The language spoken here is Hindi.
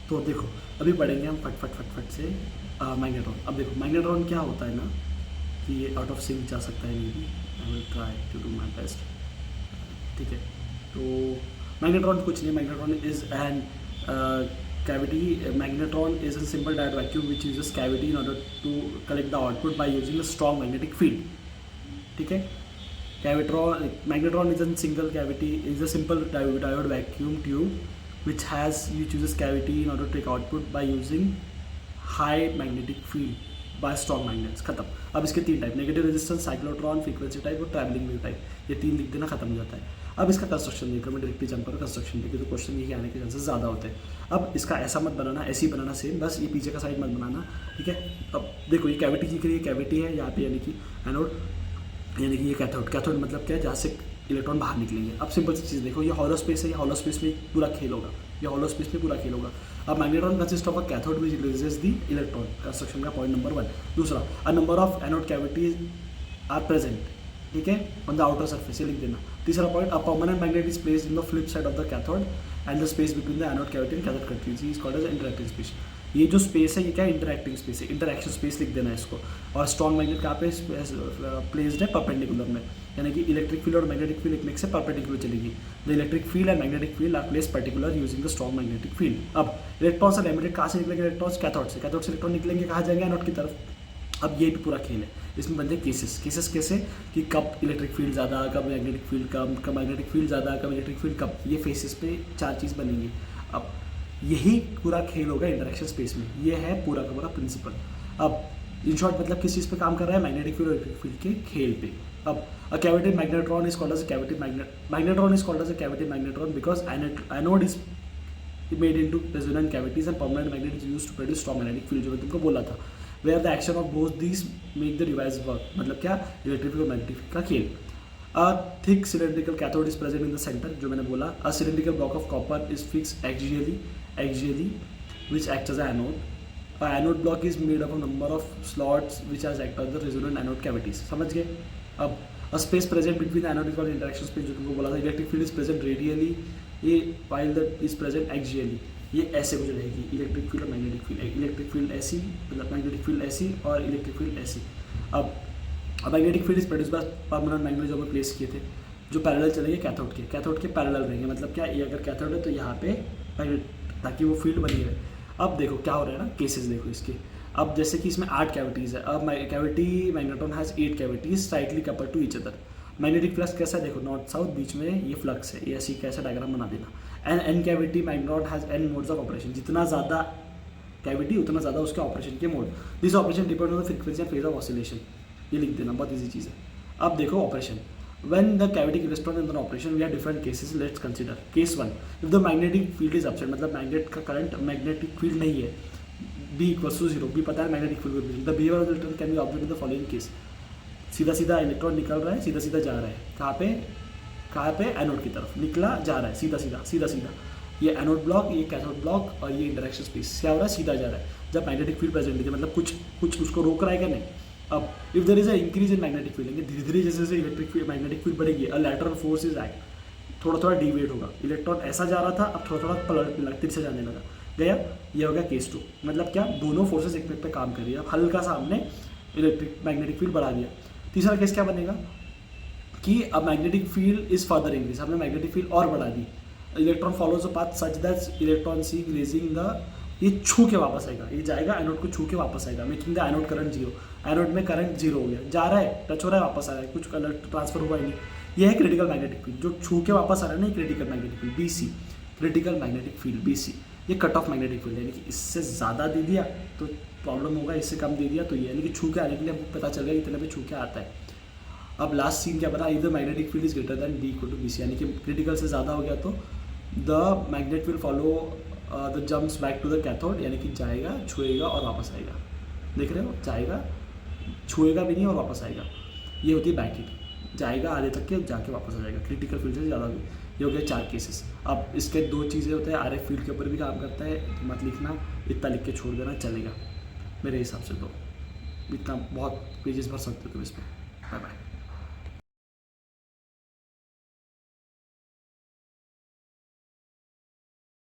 तो देखो अभी पढ़ेंगे हम फट फट फट फट से मैग्नेट्रॉन। अब देखो मैग्नेट्रॉन क्या होता है ना कि ये आउट ऑफ सिंक जा सकता है, नहीं भी I will try to do my best. ठीक है, तो मैग्नेट्रॉन कुछ नहीं, magnetron is an cavity. Magnetron is a simple diode vacuum which uses cavity in order to collect the output by using a strong magnetic field. ठीक है, magnetron is a single cavity, is a simple diode vacuum tube which uses cavity in order to take output by using high magnetic field by strong magnets. खत्म। अब इसके 3 type, negative resistance, cyclotron, frequency type और ट्रैवलिंग वेव टाइप, ये 3 लिख देना, खत्म हो जाता है। अब इसका कंस्ट्रक्शन देखो, मैं डायरेक्टली जंप करूँ कंस्ट्रक्शन देखिए तो क्वेश्चन ये आने के चांसेस ज़्यादा होते हैं। अब इसका ऐसा मत बनाना, ऐसे ही बनाना सेम, बस ये पीछे का साइड मत बनाना। ठीक है, अब देखो ये कैविटी दिख रही है, कैविटी है यहाँ पे, यानी कि एनोड, यानी कि ये कैथोड। कैथोड मतलब क्या है, जहाँ से इलेक्ट्रॉन बाहर निकलेंगे। अब सिंपल सी चीज़ देखो, ये हॉलो स्पेस है, ये हॉलो स्पेस में पूरा खेल होगा, ये हॉलो स्पेस में पूरा खेल होगा। अब magnetron consist of a cathode which releases the electron, construction का पॉइंट नंबर 1। दूसरा, a number of anode cavities are present, ठीक है, ऑन द आउटर सरफेस, ये लिख देना। तीसरा point, a permanent magnet is placed in the flip side of the cathode and the space between the anode cavity and cathode cavity is called as interacting space. ये जो स्पेस है ये क्या है, इंटरैक्टिंग स्पेस है, इंटरैक्शन स्पेस लिख देना है इसको। और स्ट्रॉन्ग मैग्नेट कहाँ पे प्लेस्ड है, परपेंडिकुलर में, यानी कि इलेक्ट्रिक फील्ड और मैग्नेटिक फील्ड एक से परपेंडिकुलर चलेगी। The electric field and magnetic field are placed particular using the strong magnetic field. अब इलेक्ट्रॉन्स और एमिटेड कहाँ से निकलेंगे, इलेक्ट्रॉन्स कैथोड से, कैथोड से इलेक्ट्रॉन निकलेंगे कहाँ जाएंगे, एनोड की तरफ। अब ये भी पूरा खेल है, इसमें बनते हैं केसेस कैसे कि कब इलेक्ट्रिक फील्ड ज़्यादा, कब मैग्नेटिक फील्ड कम, कब मैग्नेटिक फील्ड ज़्यादा, कब इलेक्ट्रिक फील्ड कम, ये फेसेस पे 4 चीज़ बनेंगी। अब यही पूरा खेल होगा इंटरेक्शन स्पेस में, ये है पूरा का पूरा प्रिंसिपल। अब इन शॉर्ट मतलब किस चीज़ पे काम कर रहा है, मैग्नेटिक फील्ड और इलेक्ट्रिक फील्ड के खेल पे। अब a cavity magnetron is called as a cavity magnetron is called as a cavity magnetron because anode is made into resonant cavities and permanent magnet is used to produce strong magnetic field, जो मैं तुमको बोला था। Where the action of both these make the device work, मतलब क्या, इलेक्ट्रिक और मैग्नेटिक का खेल। A thick cylindrical cathode is present in the center, जो मैंने बोला। A cylindrical block of copper is fixed axially, which acts as an anode. A anode block is made up of a number of slots which are act as the resonant anode cavities. समझ गए? अब a space present between the anode is called interaction space, जो तुमको बोला था। Electric field is present radially, ये while that is present axially, ये ऐसे कुछ रहेगी, इलेक्ट्रिक फील्ड और मैग्नेटिक फील्ड, इलेक्ट्रिक फील्ड ऐसी, मतलब मैग्नेटिक फील्ड ऐसी और इलेक्ट्रिक फील्ड ऐसी। अब magnetic field is produce by permanent magnet, जो हमें प्लेस किए थे, जो पैरेलल चलेंगे कैथोड के पैरेलल रहेंगे, मतलब क्या, ये अगर कैथोड है तो यहाँ पे मैग्नेट, ताकि वो फील्ड बनी रहे। अब देखो क्या हो रहा है ना, केसेस देखो इसके। अब जैसे कि इसमें 8 कैविटीज़ है। अब cavity magnetron has 8 cavities tightly coupled to each other. Magnetic flux कैसा है, देखो नॉर्थ साउथ, बीच में ये फ्लक्स है, ये ऐसी कैसा डायग्राम बना देना। N cavity magnetron has N modes of operation, जितना ज़्यादा कैविटी उतना ज़्यादा उसके ऑपरेशन के mode. This operation depend on the frequency and phase of oscillation, ये लिख देना, बहुत इजी चीज़ है। अब देखो operation, when the cavity corresponds in the operation we have different cases, let's consider case 1, if the magnetic field is absent, मतलब मैग्नेट का करंट, मैग्नेटिक फील्ड नहीं है, B equals to 0, B पता है magnetic field, the behaviour of the electron can be observed in the following case. सीधा सीधा इलेक्ट्रॉन निकल रहा है, सीधा सीधा जा रहा है, कहाँ पे एनोड की तरफ निकला जा रहा है, सीधा सीधा, ये एनोड ब्लॉक, ये कैथोड ब्लॉक और ये इंटरेक्शन स्पेस क्या हो रहा है, सीधा जा रहा है। जब मैग्नेटिक फील्ड प्रेजेंट है, मतलब कुछ उसको रोक रहा है क्या, नहीं। अब if there is a increase in magnetic field, धीरे धीरे जैसे जैसे इलेक्ट्रिक फील्ड मैग्नेटिक फील्ड बढ़ेगी, a lateral force is act, थोड़ा थोड़ा डिवेट होगा, इलेक्ट्रॉन ऐसा जा रहा था, अब थोड़ा थोड़ा पलट तिरछे जाने लगा, गया, ये हो गया केस 2। मतलब क्या, दोनों फोर्सेस एक पे काम कर रही है। अब हल्का सा हमने इलेक्ट्रिक मैग्नेटिक फील्ड बढ़ा दिया। तीसरा केस क्या बनेगा कि अब magnetic field is further increase, हमने मैग्नेटिक फील्ड और बढ़ा दी। Electron follows the path such that electron see grazing the, ये छू के वापस आएगा, ये जाएगा एनोड को छू के वापस आएगा, making the anode current 0। Anode में करंट 0 हो गया, जा रहा है, टच हो रहा है, वापस आ रहा है, कुछ करंट ट्रांसफर हुआ ही नहीं। ये है क्रिटिकल मैग्नेटिक फील्ड, जो छू के वापस आ रहा है ना, critical magnetic field BC, critical magnetic field BC। ये कट ऑफ मैग्नेटिक फील्ड, यानी कि इससे ज़्यादा दे दिया तो प्रॉब्लम होगा, इससे कम दे दिया तो ये, यानी कि छू के आने के लिए हमको पता चल गया इतने पे छू के आता है। अब लास्ट सीन क्या बना, इधर magnetic field is greater than B equal to BC, यानी कि क्रिटिकल से ज़्यादा हो गया तो the magnet will follow the jumps back to the cathode, यानी कि जाएगा, छुएगा और वापस आएगा। देख रहे हो, जाएगा, छुएगा भी नहीं और वापस आएगा। ये होती है बैक हिट, जाएगा आधे तक के, जाके वापस आ जाएगा, क्रिटिकल फील्ड से ज़्यादा भी। ये हो गया 4 केसेस। अब इसके 2 चीज़ें होते हैं, RF फील्ड के ऊपर भी काम करता है, मत लिखना, इतना लिख के छोड़ देना चलेगा मेरे हिसाब से। तो इतना बहुत पेजेस भर सकते हो तुम इस पर। Bye bye.